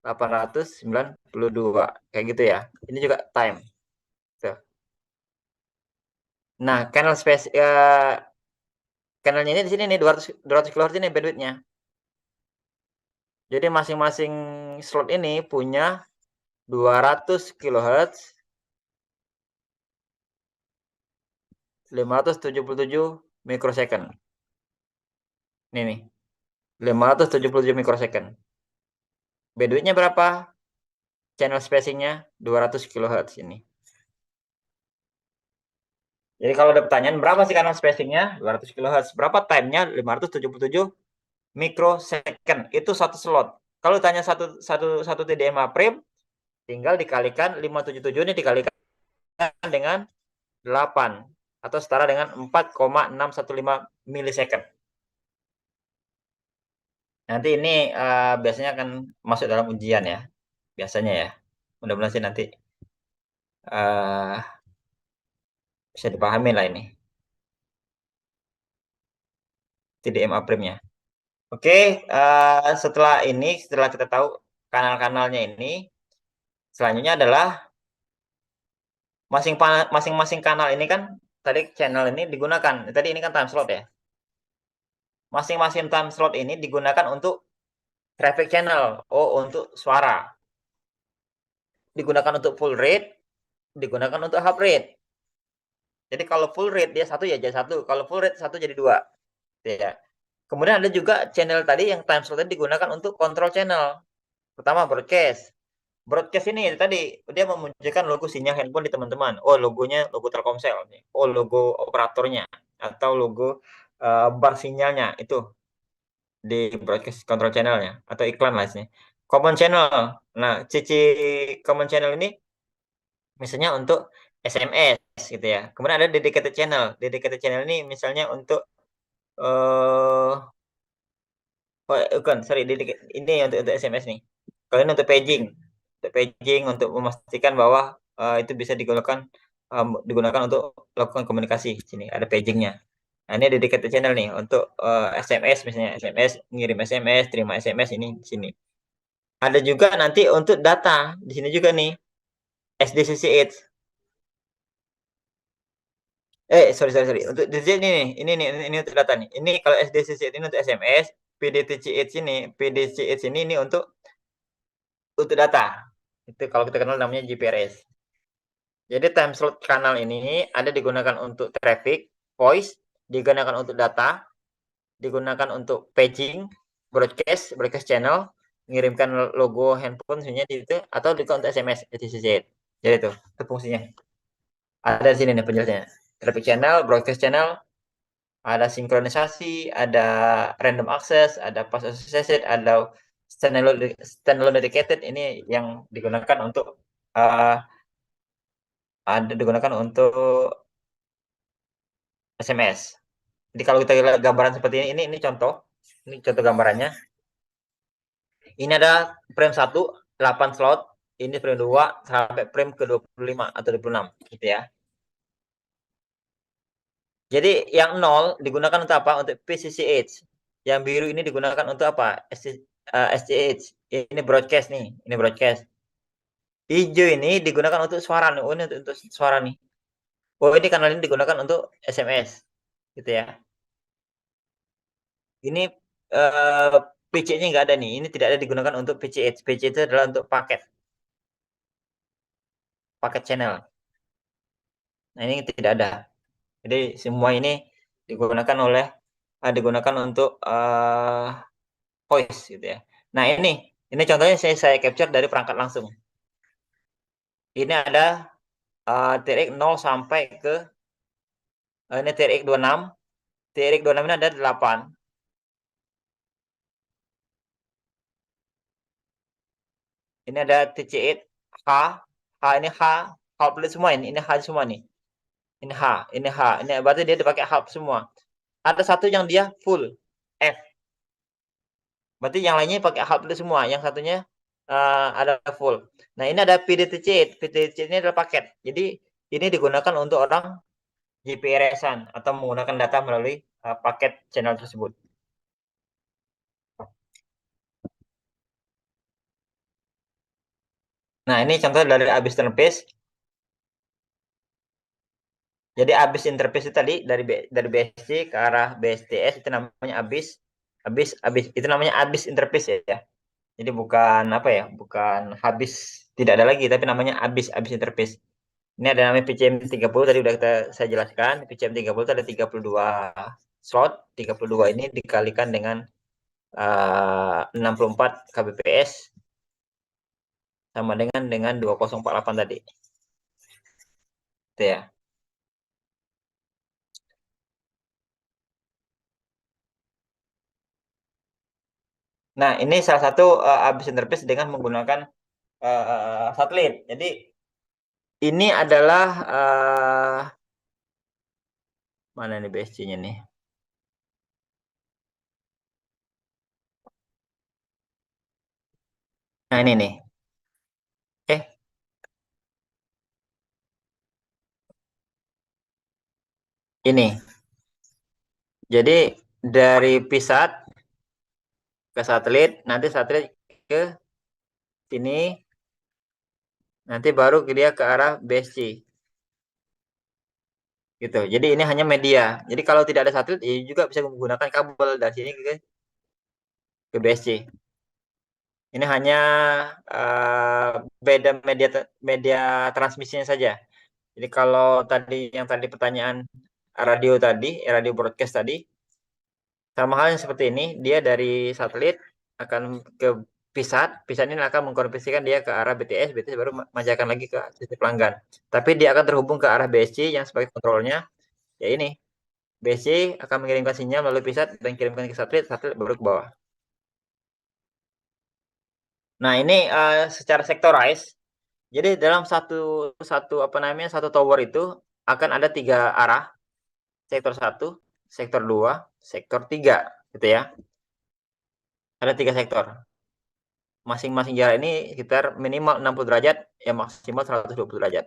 892 kayak gitu ya. Ini juga time. Tuh. Nah, channelnya ini di sini nih 200 kHz ini bandwidth-nya. Jadi masing-masing slot ini punya 200 kHz 577 mikrosecond. Ini nih, 577 mikrosecond. Bandwidth-nya berapa? Channel spacing-nya 200 kHz ini. Jadi kalau ada pertanyaan berapa sih channel spacing-nya? 200 kHz. Berapa time-nya? 577 mikrosecond. Itu satu slot. Kalau tanya satu TDMA frame, tinggal dikalikan 577 ini dikalikan dengan 8 atau setara dengan 4,615 milisecond. Nanti ini biasanya akan masuk dalam ujian ya. Biasanya ya. Mudah-mudahan sih nanti uh, bisa dipahami lah ini. TDMA frame-nya. Oke, setelah kita tahu kanal-kanalnya ini, selanjutnya adalah masing-masing kanal ini kan tadi channel ini digunakan. Tadi ini kan time slot ya. Masing-masing time slot ini digunakan untuk traffic channel. Oh, untuk suara. Digunakan untuk full rate, digunakan untuk half rate. Jadi kalau full rate dia satu ya jadi satu, kalau full rate satu jadi dua. Ya. Kemudian ada juga channel tadi yang time slot tadi digunakan untuk control channel. Pertama broadcast. Broadcast ini tadi dia memunculkan logo sinyal handphone di teman-teman. Oh, logonya logo Telkomsel nih. Oh, logo operatornya atau logo bar sinyalnya itu di broadcast control channelnya atau iklan lah sih. Common channel. Nah, common channel ini misalnya untuk SMS gitu ya. Kemudian ada dedicated channel. Dedicated channel ini misalnya untuk bukan, sorry, ini untuk SMS nih. Kalau ini untuk paging. Untuk paging untuk memastikan bahwa itu bisa digunakan untuk melakukan komunikasi. Sini ada pagingnya. Nah, ini dedicated channel nih untuk SMS misalnya SMS, ngirim SMS, terima SMS ini di sini. Ada juga nanti untuk data di sini juga nih SDCC8. Sorry. Untuk DJ ini untuk data nih. Ini kalau SDCC8 ini untuk SMS, PDC8 ini untuk data. Itu kalau kita kenal namanya GPRS. Jadi time slot kanal ini ada digunakan untuk traffic, voice, digunakan untuk data, digunakan untuk paging, broadcast channel, mengirimkan logo handphone misalnya di itu, atau juga untuk SMS, etc. Jadi itu fungsinya. Ada di sini nih penjelasannya. Traffic channel, broadcast channel, ada sinkronisasi, ada random access, ada pass associated, ada standalone dedicated. Ini yang digunakan untuk digunakan untuk SMS. Jadi kalau kita lihat gambaran seperti ini contoh. Ini contoh gambarannya. Ini ada frame 1, 8 slot. Ini frame 2 sampai frame ke 25 atau 26 gitu ya. Jadi yang 0 digunakan untuk apa? Untuk PCCH. Yang biru ini digunakan untuk apa? SCH. Ini broadcast nih. Ini broadcast. Hijau ini digunakan untuk suara nih. Oh, ini untuk suara nih. Oh, ini kanal ini digunakan untuk SMS. Gitu ya. Ini PC-nya nggak ada nih. Ini tidak ada digunakan untuk PCH. PC itu adalah untuk paket channel. Nah, ini tidak ada. Jadi semua ini digunakan untuk voice gitu ya. Nah, ini contohnya saya capture dari perangkat langsung. Ini ada TRX 0 sampai ke ini TRX 26. TRX 26 ini ada 8. Ini ada TC8 H. Ini H semua ini H semua nih. Ini H. Ini berarti dia dipakai half semua. Ada satu yang dia full F. Berarti yang lainnya pakai half semua. Yang satunya ada full. Nah, ini ada PDTC. PDTC ini adalah paket. Jadi ini digunakan untuk orang GPRS-an atau menggunakan data melalui paket channel tersebut. Nah, ini contoh dari abis interface. Jadi abis interface itu tadi dari BSC ke arah BSTS itu namanya abis itu namanya abis interface ya. Jadi bukan apa ya, bukan habis tidak ada lagi tapi namanya abis interface. Ini ada namanya PCM 30 tadi udah saya jelaskan. PCM 30 itu ada 32 slot, 32 ini dikalikan dengan 64 kbps sama dengan 2048 tadi. Itu ya. Nah, ini salah satu abis interface dengan menggunakan satelit. Jadi ini adalah mana nih BSC-nya nih? Nah, ini nih. Eh, ini. Jadi dari PISAT ke satelit, nanti satelit ke sini, nanti baru dia ke arah BSC. Gitu. Jadi ini hanya media. Jadi kalau tidak ada satelit, ya juga bisa menggunakan kabel dari sini ke BSC. Ini hanya beda media transmisinya saja. Jadi kalau tadi pertanyaan radio broadcast tadi, sama halnya seperti ini, dia dari satelit akan ke PISAT ini akan mengkonversikan dia ke arah BTS baru manjakan lagi ke sistem pelanggan. Tapi dia akan terhubung ke arah BSC yang sebagai kontrolnya, ya ini. BSC akan mengirimkan sinyal melalui PISAT dan kirimkan ke satelit baru ke bawah. Nah, ini secara sektorized. Jadi dalam satu satu apa namanya satu tower itu akan ada 3 arah, sektor 1, sektor 2, sektor 3, gitu ya. Ada 3 sektor. Masing-masing jarak ini sekitar minimal 60 derajat, ya maksimal 120 derajat.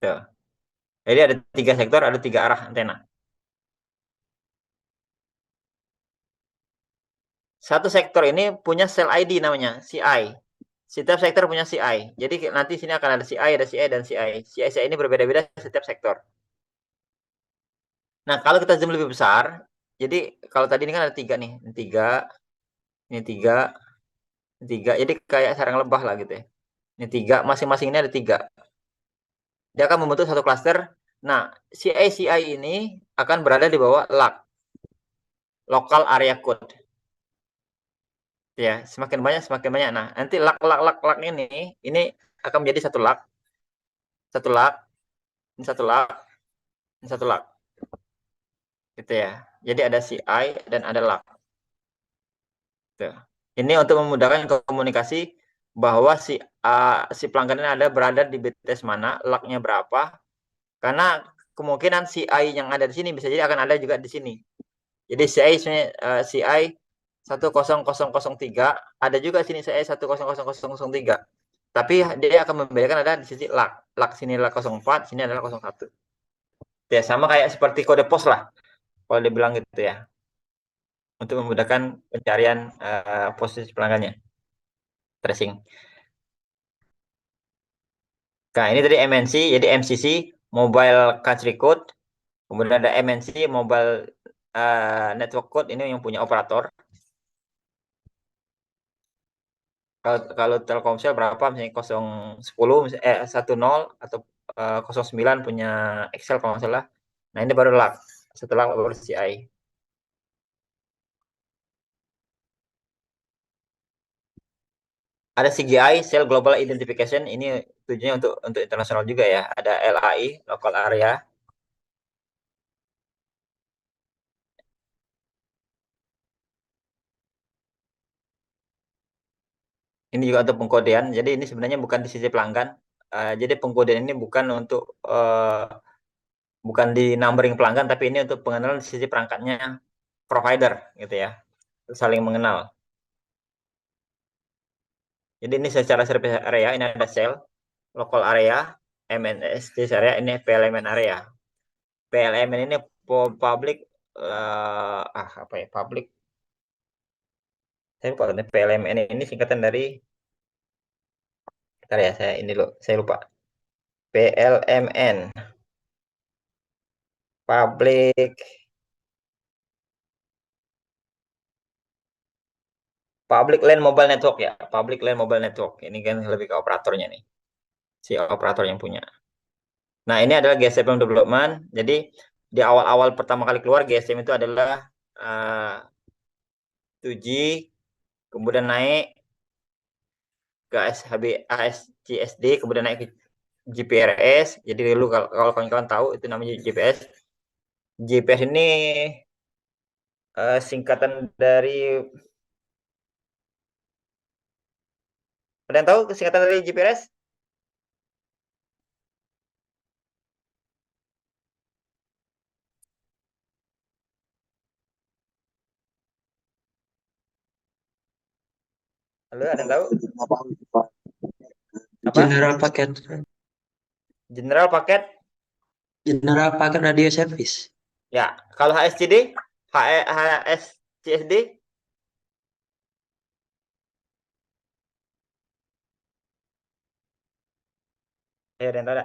Tuh. Jadi ada 3 sektor, ada 3 arah antena. Satu sektor ini punya sel ID namanya, CI. Setiap sektor punya CI. Jadi nanti sini akan ada CI, ada CI, dan CI. CI ini berbeda-beda setiap sektor. Nah, kalau kita zoom lebih besar, jadi kalau tadi ini kan ada 3 nih. Ini 3, ini 3, ini 3. Jadi kayak sarang lebah lah gitu ya. Ini 3, masing-masing ini ada 3. Dia akan membentuk satu klaster. Nah, CI ini akan berada di bawah LAC, Local Area Code. Ya, semakin banyak semakin banyak. Nah, nanti LAC ini akan menjadi satu LAC, satu LAC, ini satu LAC, ini satu LAC. Gitu ya. Jadi ada CI dan ada LAC. Gitu. Ini untuk memudahkan komunikasi bahwa si pelanggan ini ada berada di BTS mana, LAC-nya berapa. Karena kemungkinan CI yang ada di sini bisa jadi akan ada juga di sini. Jadi CI 10003, ada juga sini CI 10003. Tapi dia akan membedakan ada di sisi LAC. LAC sini adalah 04, sini adalah 01. Ya, sama kayak seperti kode pos lah, kalau dibilang gitu ya. Untuk memudahkan pencarian posisi pelanggannya, tracing. Nah, ini tadi MNC, jadi MCC, Mobile Country Code. Kemudian ada MNC, Mobile Network Code, ini yang punya operator. Kalau Telkomsel berapa, misalnya 010, 10 atau 09 punya Excel kalau nggak salah. Nah, ini baru LAC. Setelah baru CI. Ada CGI, Cell Global Identification, ini tujuannya untuk internasional juga ya. Ada LAI, Local Area. Ini juga untuk pengkodean. Jadi ini sebenarnya bukan di sisi pelanggan. Jadi pengkodean ini bukan di numbering pelanggan, tapi ini untuk pengenalan di sisi perangkatnya provider, gitu ya. Saling mengenal. Jadi ini secara service area, ini ada cell, local area, MNS area, ini PLMN area. PLMN ini public, apa ya, public, saya lupa, PLMN ini singkatan dari Bentar ya, saya ini loh, saya lupa. PLMN, Public Public Land Mobile Network ya, Public Land Mobile Network. Ini kan lebih ke operatornya nih, si operator yang punya. Nah, ini adalah GSM Development. Jadi di awal-awal pertama kali keluar GSM itu adalah 2G, kemudian naik ke ASHB, ASCSD, kemudian naik ke GPRS. Jadi dulu kalau kawan-kawan tahu itu namanya GPS. GPS ini singkatan dari, ada yang tahu singkatan dari GPRS? Halo, ada yang tahu? Apa? General Paket. General Paket. General Paket Radio Service. Ya, kalau HSCD, HSCSD, ya ada yang tahu?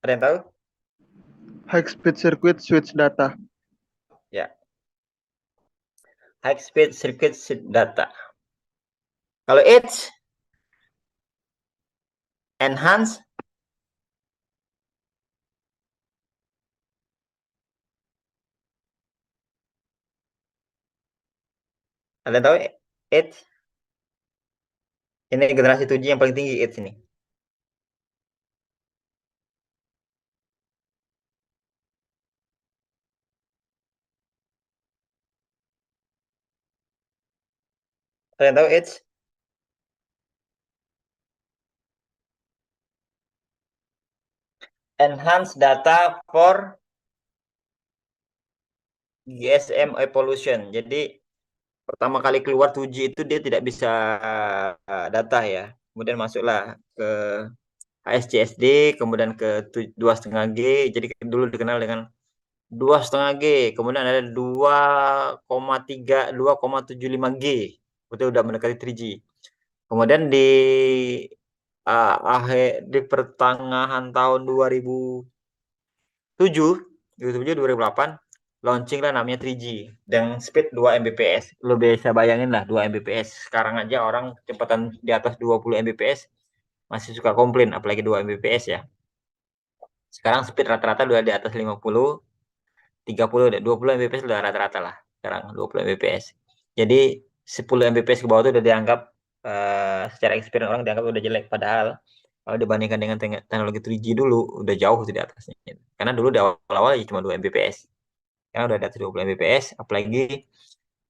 Ada yang tahu? High Speed Circuit Switch Data. Ya, High Speed Circuit Data. Kalau Edge, Enhance, ada yang tahu? Edge, ini generasi 7 yang paling tinggi Edge ini. Ada yang tahu Edge? Enhance Data for GSM Evolution. Jadi pertama kali keluar 2G itu dia tidak bisa data ya. Kemudian masuklah ke HSCSD, kemudian ke 2,5G. Jadi dulu dikenal dengan 2,5G. Kemudian ada 2,3, 2,75G. Itu udah mendekati 3G. Kemudian di pertengahan tahun 2007, 2008 launching lah namanya 3G dengan speed 2 Mbps. Lo bisa bayangin lah 2 Mbps. Sekarang aja orang kecepatan di atas 20 Mbps masih suka komplain, apalagi 2 Mbps ya. Sekarang speed rata-rata udah di atas 50, 30, 20 Mbps udah rata-rata lah. Sekarang 20 Mbps. Jadi 10 Mbps ke bawah itu udah dianggap secara experience orang dianggap udah jelek. Padahal kalau dibandingkan dengan teknologi 3G dulu udah jauh di atasnya. Karena dulu di awal-awal ya cuma 2 Mbps. Sekarang udah di atas 20 Mbps, apalagi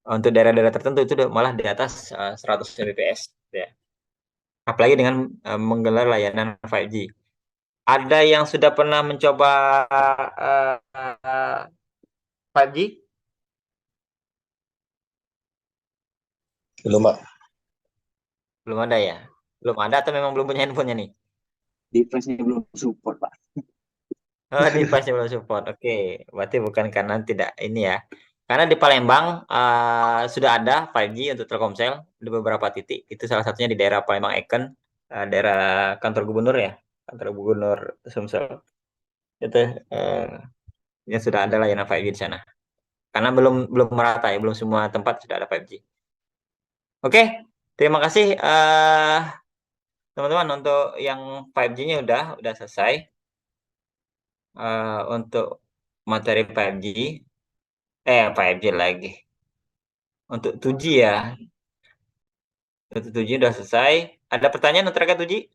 untuk daerah-daerah tertentu itu udah malah di atas 100 Mbps ya. Apalagi dengan menggelar layanan 5G. Ada yang sudah pernah mencoba 5G? Belum, Pak. Belum ada ya? Belum ada atau memang belum punya handphonenya nih? Device-nya belum support, Pak. Oh, device belum support. Oke, berarti bukan karena tidak ini ya. Karena di Palembang sudah ada 5G untuk Telkomsel di beberapa titik. Itu salah satunya di daerah Palembang Icon, daerah kantor gubernur ya, kantor gubernur Sumsel. Itu yang sudah ada layanan 5G di sana. Karena belum belum merata ya, belum semua tempat sudah ada 5G. Oke, terima kasih teman-teman untuk yang 5G-nya udah selesai. Untuk materi 5G, 5G lagi. Untuk 2G ya, untuk 2G udah selesai. Ada pertanyaan terkait 2G?